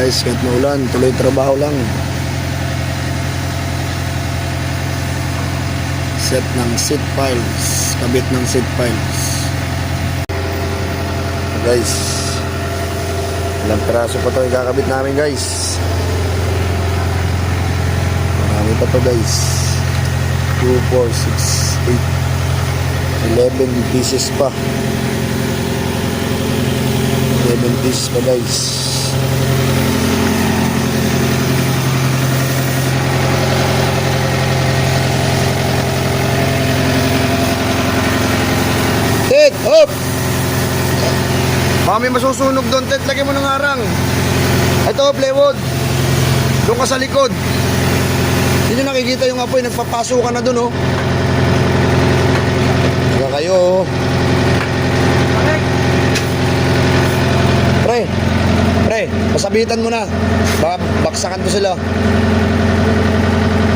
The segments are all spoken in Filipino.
Guys, kahit maulan, tuloy trabaho lang. Set ng seat piles, kabit ng seat piles. Guys, ilang piraso pa ito ikakabit namin guys. Marami pa to guys. 2, 4, 6, 8 11 pieces pa. 11 pieces pa guys. Ted, hop! Baka may masusunog doon, Ted. Lagyan mo ng harang. Ito, plywood. Doon ka sa likod. Hindi nyo nakikita yung apoy. Nagpapasukan na doon, oh. Saka kayo, oh. Pre, pasabitan mo na. Baka baksakan to sila.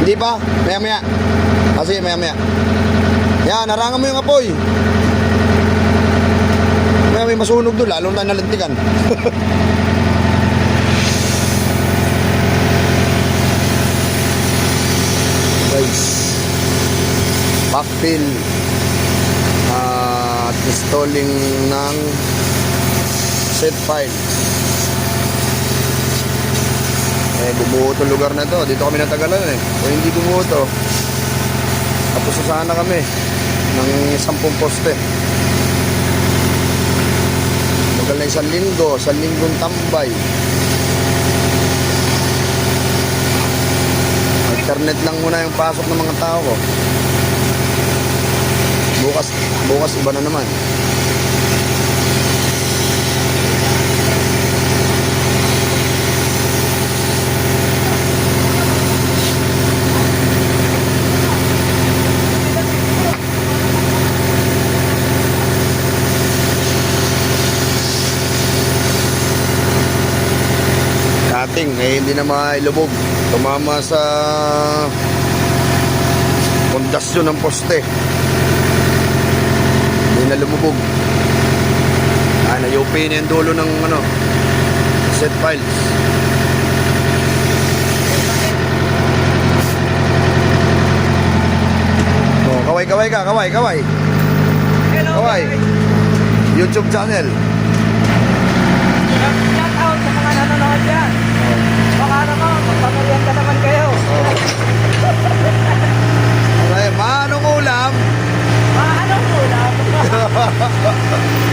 Hindi pa? Maya-maya. Sige, maya-maya. Yan, harangan mo yung apoy. May masunog doon, lalo na nalintikan. Guys, backfill at installing ng set file. Bumuo itong lugar na to. Dito kami natagalan kung hindi bumuo to, tapos sana kami ng 10 poste. Magal na 1 linggo, 1 linggong tambay. Internet lang muna yung pasok ng mga tao ko. Bukas iba na naman. Hindi na mailubog, tumama sa pundasyon ng poste, hindi na lumubog. Nayupi na yung dulo ng set files. Kaway ka, kaway YouTube channel. Shout out sa mga nanonood dyan. Baka naman, magpapariyan ka naman kayo. Manong ulam? Anong ulam?